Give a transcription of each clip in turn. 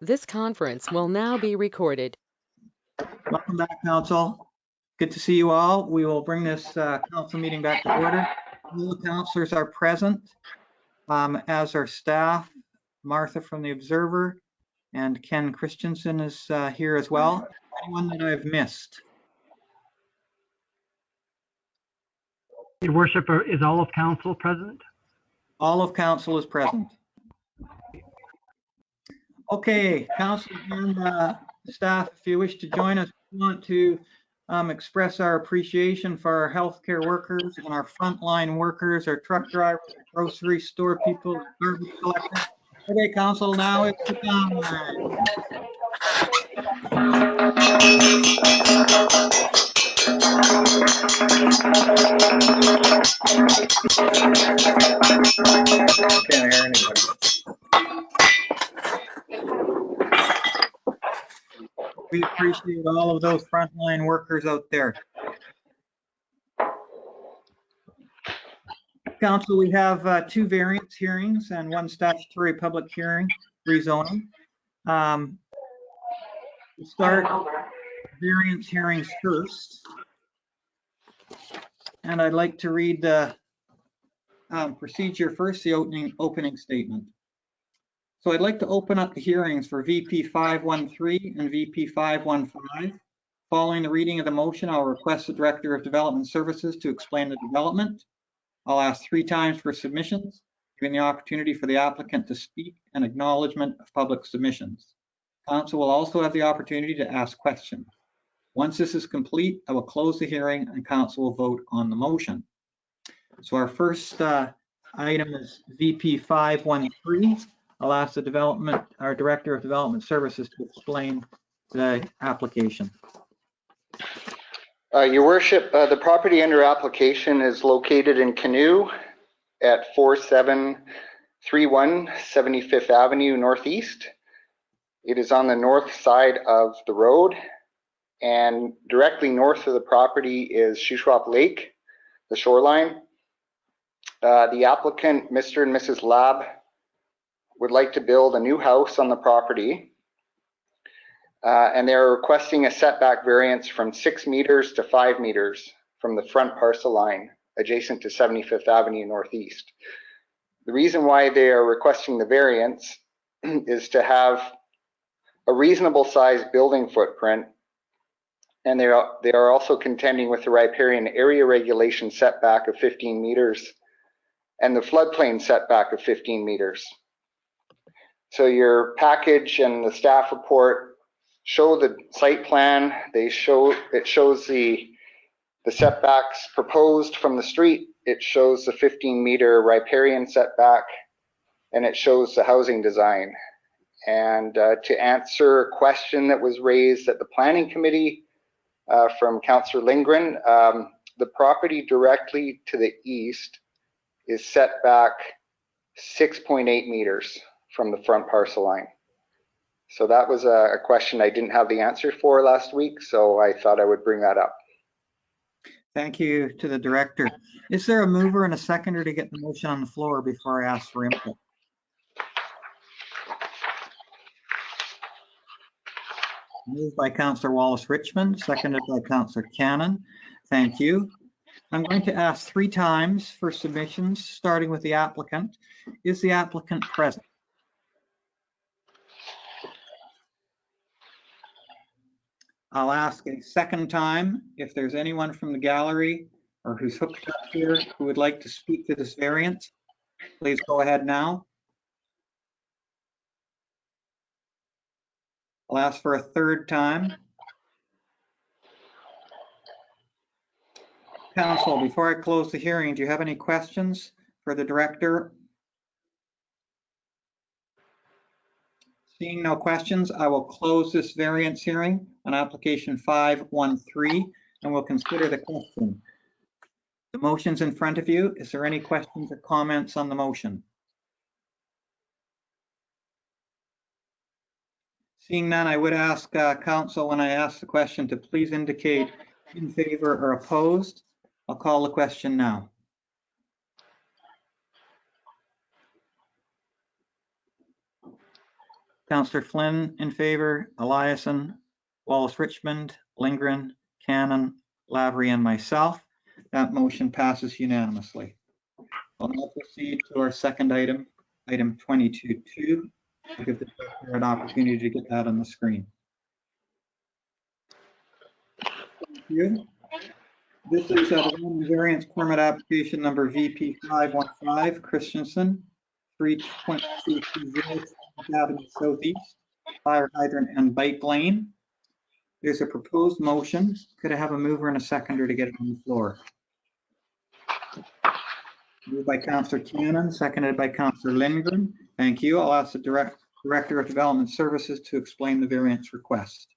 This conference will now be recorded. Welcome back, Council. Good to see you all. We will bring this council meeting back to order. All the councilors are present, as are staff. Martha from the Observer and Ken Christensen is here as well. Anyone that I've missed? Your Worship, is all of council present? All of council is present. Okay, council and staff, if you wish to join us, we want to express our appreciation for our healthcare workers and our frontline workers, our truck drivers, our grocery store people, our garbage collectors. Okay, council, now it's the time. Can't hear anybody. We appreciate all of those frontline workers out there. Council, we have two variance hearings and one statutory public hearing rezoning. We'll start variance hearings first. And I'd like to read the procedure first, the opening statement. So I'd like to open up the hearings for VP 513 and VP 515. Following the reading of the motion, I'll request the Director of Development Services to explain the development. I'll ask 3 times for submissions, giving the opportunity for the applicant to speak and acknowledgement of public submissions. Council will also have the opportunity to ask questions. Once this is complete, I will close the hearing and council will vote on the motion. So our first item is VP 513. I'll ask our Director of Development Services to explain the application. Your Worship, the property under application is located in Canoe at 4731 75th Avenue Northeast. It is on the north side of the road, and directly north of the property is Shuswap Lake, the shoreline. The applicant, Mr. and Mrs. Lab, would like to build a new house on the property. And they're requesting a setback variance from 6 meters to 5 meters from the front parcel line adjacent to 75th Avenue Northeast. The reason why they are requesting the variance is to have a reasonable sized building footprint, and they are also contending with the riparian area regulation setback of 15 meters and the floodplain setback of 15 meters. So your package and the staff report show the site plan. It shows the setbacks proposed from the street. It shows the 15-meter riparian setback, and it shows the housing design. And to answer a question that was raised at the planning committee from Councillor Lindgren, the property directly to the east is set back 6.8 meters from the front parcel line. So that was a question I didn't have the answer for last week, so I thought I would bring that up. Thank you to the Director. Is there a mover and a seconder to get the motion on the floor before I ask for input? Moved by Councillor Wallace Richmond, seconded by Councillor Cannon. Thank you. I'm going to ask 3 times for submissions, starting with the applicant. Is the applicant present? I'll ask a second time if there's anyone from the gallery or who's hooked up here who would like to speak to this variance. Please go ahead now. I'll ask for a third time. Council, before I close the hearing, do you have any questions for the Director? Seeing no questions, I will close this variance hearing on application 513 and we'll consider the question. The motion's in front of you. Is there any questions or comments on the motion? Seeing none, I would ask Council, when I ask the question, to please indicate in favor or opposed. I'll call the question now. Councillor Flynn in favor, Eliason, Wallace Richmond, Lindgren, Cannon, Lavery, and myself. That motion passes unanimously. We'll now proceed to our second item, item 22.2. I'll give the director an opportunity to get that on the screen. Thank you. This is a development variance permit application number VP 515 Christensen, 3.220 Avenue Southeast, fire hydrant and bike lane. There's a proposed motion. Could I have a mover and a seconder to get it on the floor? Moved by Councillor Cannon, seconded by Councillor Lindgren. Thank you. I'll ask the Director of Development Services to explain the variance request.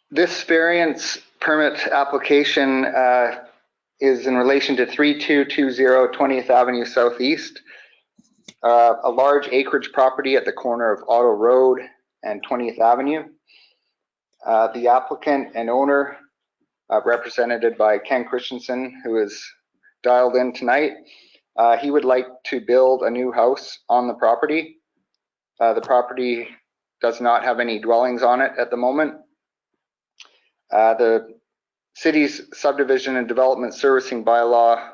This variance permit application is in relation to 3220 20th Avenue Southeast, a large acreage property at the corner of Otto Road and 20th Avenue. The applicant and owner, represented by Ken Christensen, who is dialed in tonight, he would like to build a new house on the property. The property does not have any dwellings on it at the moment. The city's subdivision and development servicing bylaw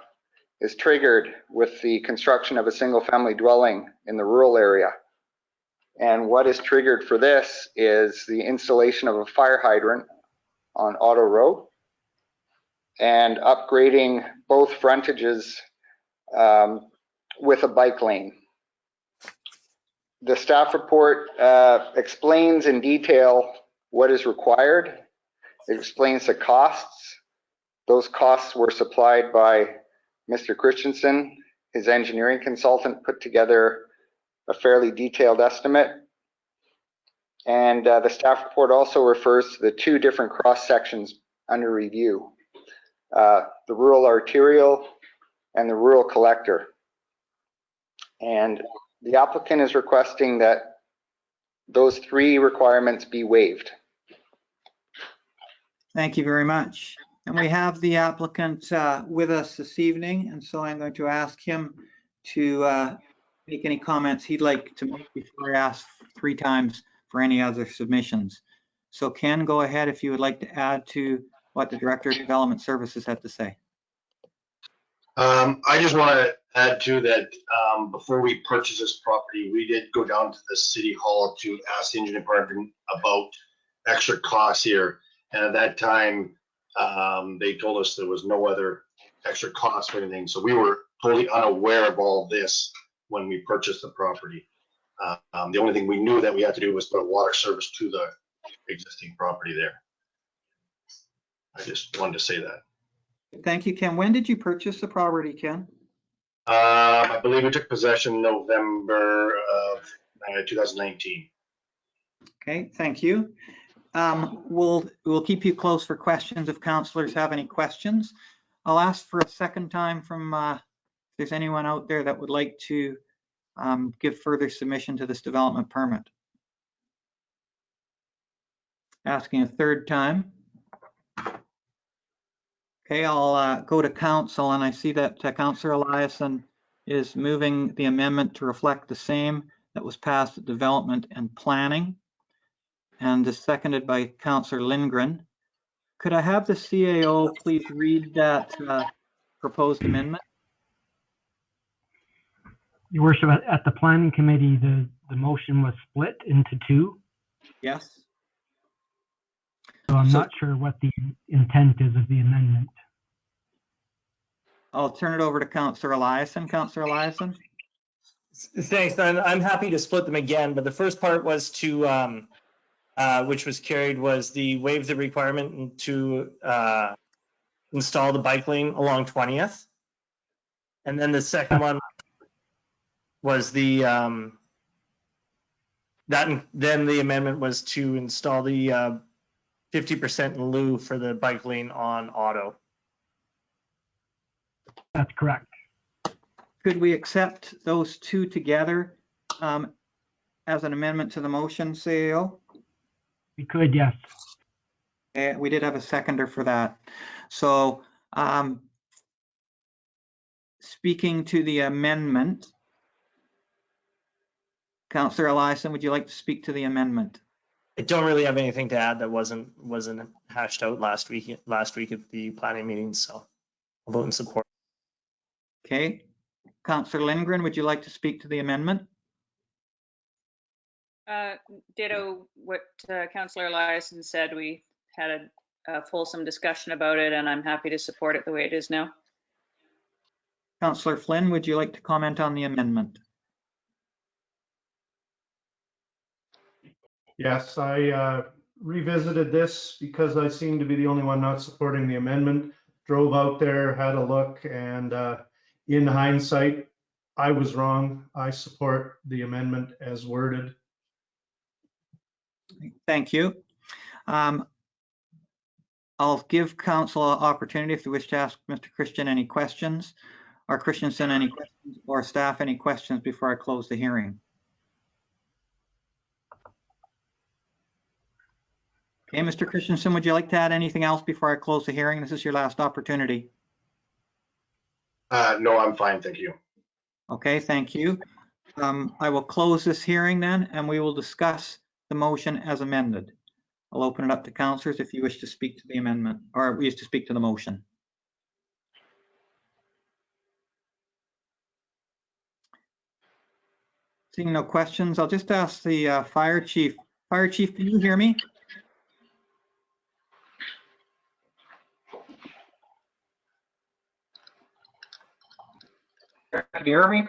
is triggered with the construction of a single-family dwelling in the rural area. And what is triggered for this is the installation of a fire hydrant on Otto Road and upgrading both frontages with a bike lane. The staff report explains in detail what is required. It explains the costs. Those costs were supplied by Mr. Christensen. His engineering consultant put together a fairly detailed estimate. And the staff report also refers to the two different cross sections under review, the rural arterial and the rural collector. And the applicant is requesting that those three requirements be waived. Thank you very much. And we have the applicant with us this evening, and so I'm going to ask him to make any comments he'd like to make before I ask 3 times for any other submissions. So Ken, go ahead if you would like to add to what the Director of Development Services had to say. I just want to add to that before we purchased this property, we did go down to the City Hall to ask the engineering department about extra costs here. And at that time, they told us there was no other extra cost or anything. So we were totally unaware of all this when we purchased the property. The only thing we knew that we had to do was put a water service to the existing property there. I just wanted to say that. Thank you, Ken. When did you purchase the property, Ken? I believe we took possession November of 2019. Okay, thank you. We'll keep you close for questions if councillors have any questions. I'll ask for a second time from if there's anyone out there that would like to give further submission to this development permit. Asking a third time. Okay, I'll go to council, and I see that Councillor Eliason is moving the amendment to reflect the same that was passed at Development and Planning, and is seconded by Councillor Lindgren. Could I have the CAO please read that proposed amendment? Your Worship, at the Planning Committee, the motion was split into 2. Yes. So I'm not sure what the intent is of the amendment. I'll turn it over to Councillor Eliason. Councillor Eliason? Thanks. I'm happy to split them again, but the first part was to, which was carried, was the waive the requirement to install the bike lane along 20th. And then the second one was the, then the amendment was to install the 50% in lieu for the bike lane on Otto. That's correct. Could we accept those 2 together as an amendment to the motion, CAO? We could, yes. We did have a seconder for that. So speaking to the amendment, Councillor Eliason, would you like to speak to the amendment? I don't really have anything to add that wasn't hashed out last week at the planning meeting, so I'll vote in support. Okay. Councillor Lindgren, would you like to speak to the amendment? Ditto what Councillor Eliason said. We had a fulsome discussion about it, and I'm happy to support it the way it is now. Councillor Flynn, would you like to comment on the amendment? Yes, I revisited this because I seem to be the only one not supporting the amendment. Drove out there, had a look, and in hindsight, I was wrong. I support the amendment as worded. Thank you. I'll give council an opportunity if you wish to ask Mr. Christian any questions, or Christensen any questions, or staff any questions before I close the hearing. Okay, Mr. Christensen, would you like to add anything else before I close the hearing? This is your last opportunity. No, I'm fine, thank you. Okay, thank you. I will close this hearing then, and we will discuss the motion as amended. I'll open it up to councillors if you wish to speak to the amendment, or wish to speak to the motion. Seeing no questions, I'll just ask the fire chief. Fire chief, can you hear me? Can you hear me?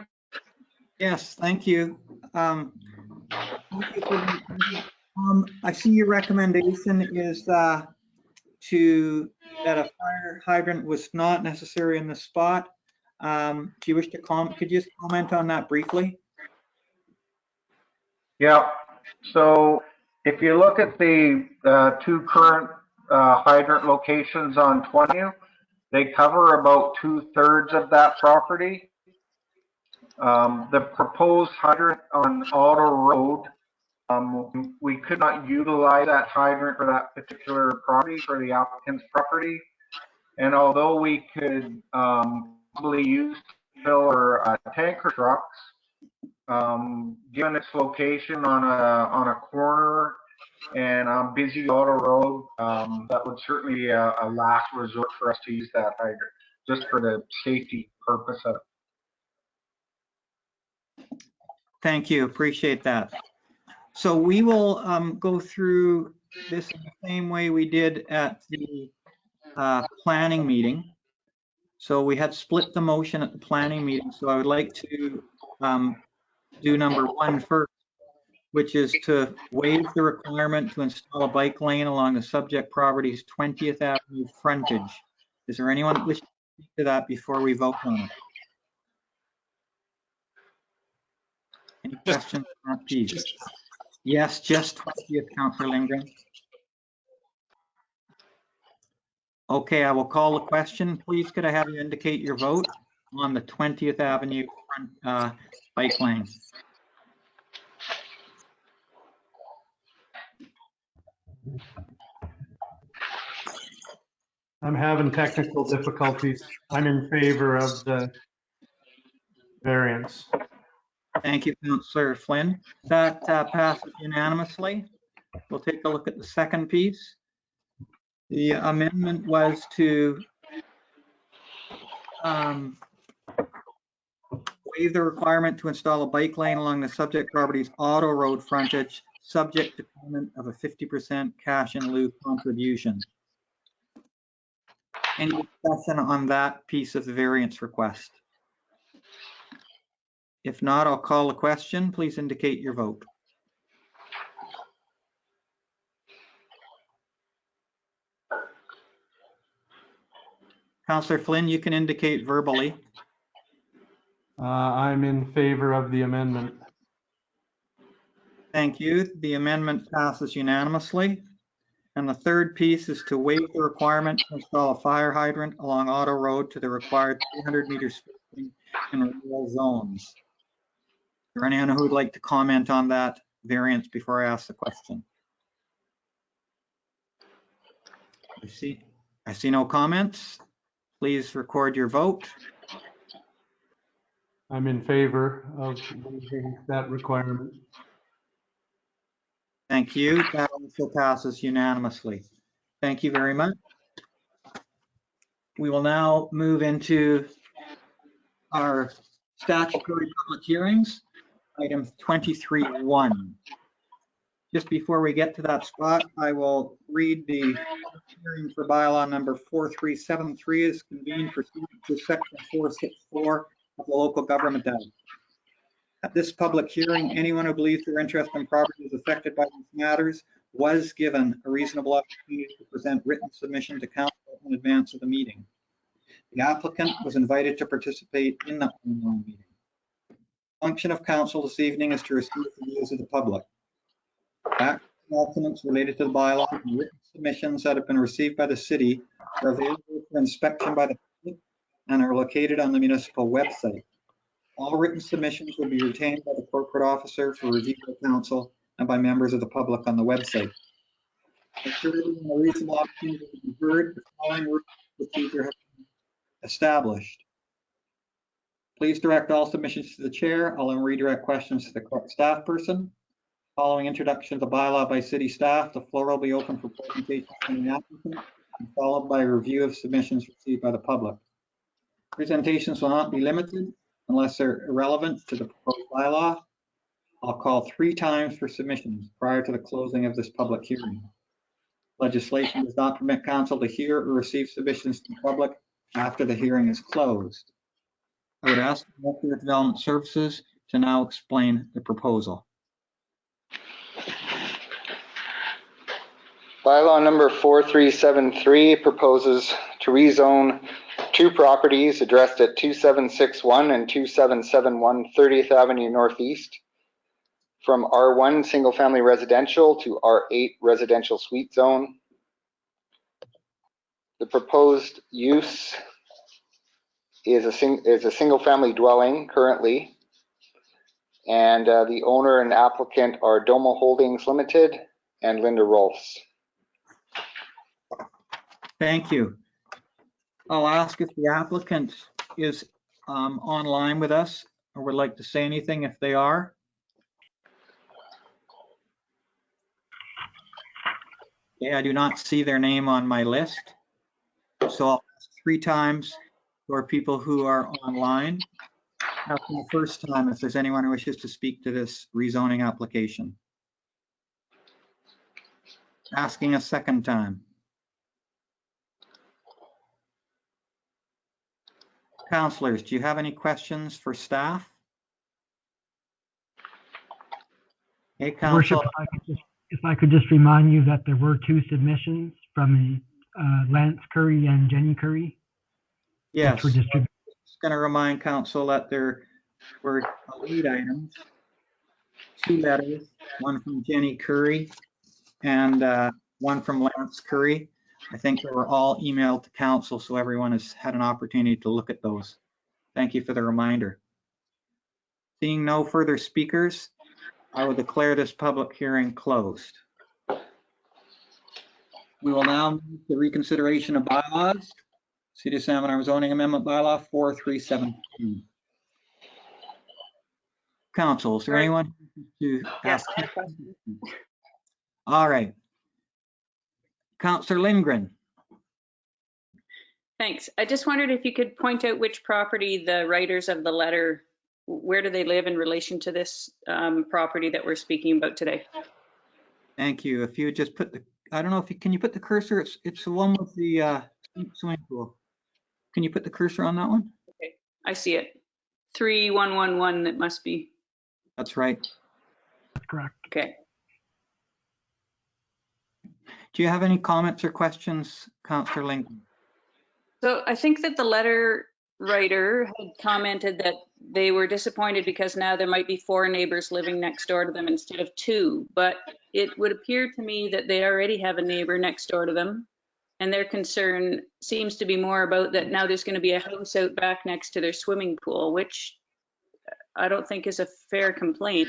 Yes, thank you. I see your recommendation is that a fire hydrant was not necessary in the spot. Do you wish to could you just comment on that briefly? Yeah. So if you look at the two current hydrant locations on 20, they cover about 2/3 of that property. The proposed hydrant on Auto Road, we could not utilize that hydrant for that particular property, for the applicant's property. And although we could probably use to fill our tanker trucks, given its location on a corner and on busy Auto Road, that would certainly be a last resort for us to use that hydrant, just for the safety purpose of it. Thank you, appreciate that. So we will go through this in the same way we did at the planning meeting. So we had split the motion at the planning meeting. So I would like to do number 1 first, which is to waive the requirement to install a bike lane along the subject property's 20th Avenue frontage. Is there anyone that wishes to speak to that before we vote on it? Any questions on that piece? Yes, just 20th, Councillor Lindgren. Okay, I will call the question. Please could I have you indicate your vote on the 20th Avenue front bike lane? I'm having technical difficulties. I'm in favor of the variance. Thank you, Councillor Flynn. That passes unanimously. We'll take a look at the second piece. The amendment was to waive the requirement to install a bike lane along the subject property's Auto Road frontage, subject to payment of a 50% cash in lieu contribution. Any discussion on that piece of the variance request? If not, I'll call the question. Please indicate your vote. Councillor Flynn, you can indicate verbally. I'm in favor of the amendment. Thank you. The amendment passes unanimously. And the third piece is to waive the requirement to install a fire hydrant along Auto Road to the required 300-meter spacing in rural zones. Is there anyone who would like to comment on that variance before I ask the question? I see no comments. Please record your vote. I'm in favor of waiving that requirement. Thank you. That also passes unanimously. Thank you very much. We will now move into our statutory public hearings, item 23.1. Just before we get to that spot, I will read the hearing for bylaw number 4373 is convened pursuant to section 464 of the Local Government Act. At this public hearing, anyone who believes their interest in property is affected by these matters was given a reasonable opportunity to present written submission to council in advance of the meeting. The applicant was invited to participate in the online meeting. The function of council this evening is to receive the views of the public. Facts and documents related to the bylaw and written submissions that have been received by the city are available for inspection by the public and are located on the municipal website. All written submissions will be retained by the corporate officer for review by council and by members of the public on the website. Ensuring a reasonable opportunity to be heard, the following procedure has been established. Please direct all submissions to the chair. I'll then redirect questions to the correct staff person. Following introduction of the bylaw by city staff, the floor will be open for presentations from the applicant, and followed by a review of submissions received by the public. Presentations will not be limited unless they're irrelevant to the proposed bylaw. I'll call 3 times for submissions prior to the closing of this public hearing. Legislation does not permit council to hear or receive submissions to the public after the hearing is closed. I would ask the Director of Development Services to now explain the proposal. Bylaw number 4373 proposes to rezone 2 properties addressed at 2761 and 2771 30th Avenue Northeast from R1 single family residential to R8 residential suite zone. The proposed use is a single family dwelling currently, and the owner and applicant are Domo Holdings Limited and Linda Rolfs. Thank you. I'll ask if the applicant is online with us or would like to say anything if they are. Okay, I do not see their name on my list. So I'll ask 3 times for people who are online. After the first time, if there's anyone who wishes to speak to this rezoning application. Asking a second time. Councillors, do you have any questions for staff? Hey, Worship, Council. if I could just remind you that there were 2 submissions from Lance Curry and Jenny Curry. Yes. Which were distributed. Just going to remind Council that there were lead items, 2 letters, one from Jenny Curry and one from Lance Curry. I think they were all emailed to Council, so everyone has had an opportunity to look at those. Thank you for the reminder. Seeing no further speakers, I will declare this public hearing closed. We will now move to reconsideration of bylaws. City of San Bernardino zoning amendment bylaw 4372. Council, is there anyone to Yes, ask? I have questions. All right. Councillor Lindgren. Thanks. I just wondered if you could point out which property the writers of the letter, where do they live in relation to this property that we're speaking about today? Thank you. If you would just put the, I don't know if you, can you put the cursor? It's the one with the swimming pool. Can you put the cursor on that one? Okay, I see it. 3111, it must be. That's right. That's correct. Okay. Do you have any comments or questions, Councillor Lincoln? So I think that the letter writer had commented that they were disappointed because now there might be 4 neighbors living next door to them instead of 2. But it would appear to me that they already have a neighbor next door to them. And their concern seems to be more about that now there's going to be a house out back next to their swimming pool, which I don't think is a fair complaint.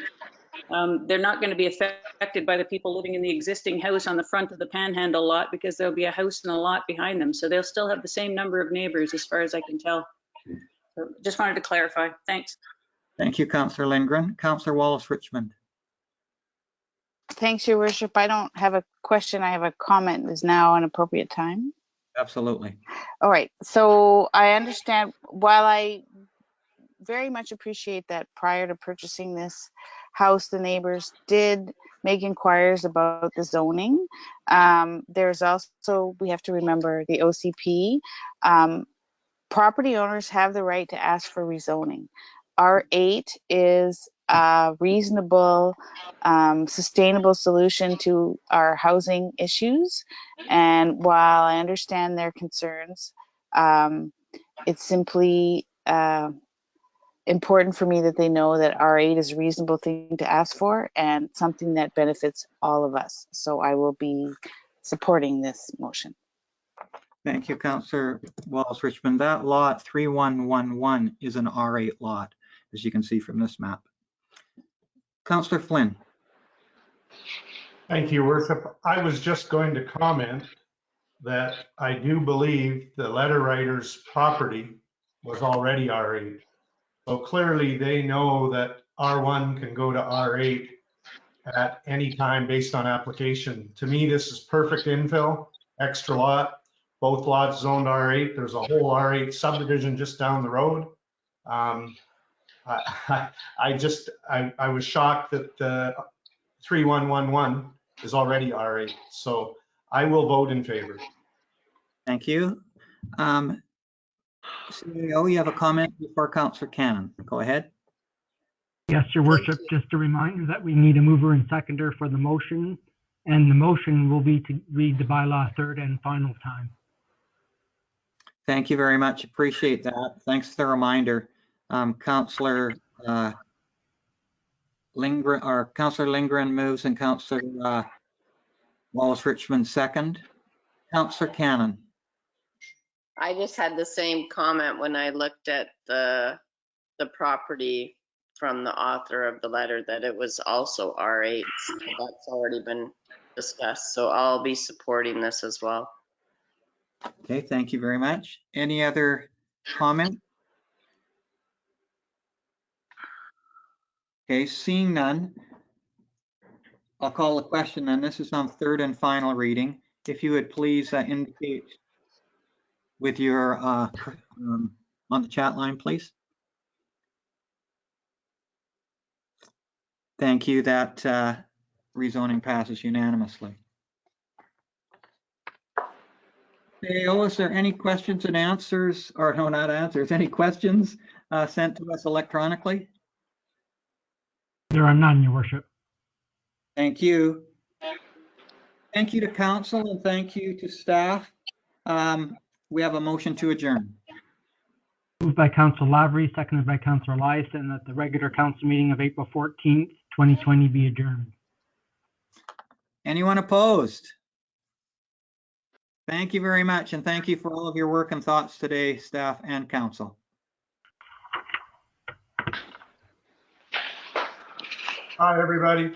They're not going to be affected by the people living in the existing house on the front of the Panhandle lot because there'll be a house and a lot behind them. So they'll still have the same number of neighbors as far as I can tell. So just wanted to clarify. Thanks. Thank you, Councillor Lindgren. Councillor Wallace Richmond. Thanks, Your Worship. I don't have a question. I have a comment. Is now an appropriate time? Absolutely. All right. So I understand, while I very much appreciate that prior to purchasing this house, the neighbors did make inquiries about the zoning. There's also, we have to remember, the OCP. Property owners have the right to ask for rezoning. R8 is a reasonable, sustainable solution to our housing issues. And while I understand their concerns, it's simply important for me that they know that R8 is a reasonable thing to ask for and something that benefits all of us. So I will be supporting this motion. Thank you, Councillor Wallace Richmond. That lot 3111 is an R8 lot, as you can see from this map. Councillor Flynn. Thank you, Worship. I was just going to comment that I do believe the letter writer's property was already R8. So clearly they know that R1 can go to R8 at any time based on application. To me, this is perfect infill, extra lot. Both lots zoned R8. There's a whole R8 subdivision just down the road. I was shocked that the 3111 is already R8. So I will vote in favor. Thank you. CEO, you have a comment before Councillor Cannon. Go ahead. Yes, Your Worship, just a reminder that we need a mover and seconder for the motion, and the motion will be to read the bylaw third and final time. Thank you very much. Appreciate that. Thanks for the reminder. Councillor Lindgren moves and Councillor Wallace Richmond second. Councillor Cannon. I just had the same comment when I looked at the property from the author of the letter, that it was also R8. So that's already been discussed. So I'll be supporting this as well. Okay, thank you very much. Any other comment? Okay, seeing none, I'll call the question, and this is on third and final reading. If you would please indicate with your on the chat line, please. Thank you. That rezoning passes unanimously. AO, is there any questions and answers, or no, not answers, any questions sent to us electronically? There are none, Your Worship. Thank you. Thank you to council and thank you to staff. We have a motion to adjourn. Moved by Councillor Lavery, seconded by Councillor Eliason, that the regular council meeting of April 14th, 2020 be adjourned. Anyone opposed? Thank you very much, and thank you for all of your work and thoughts today, staff and council. Hi, everybody.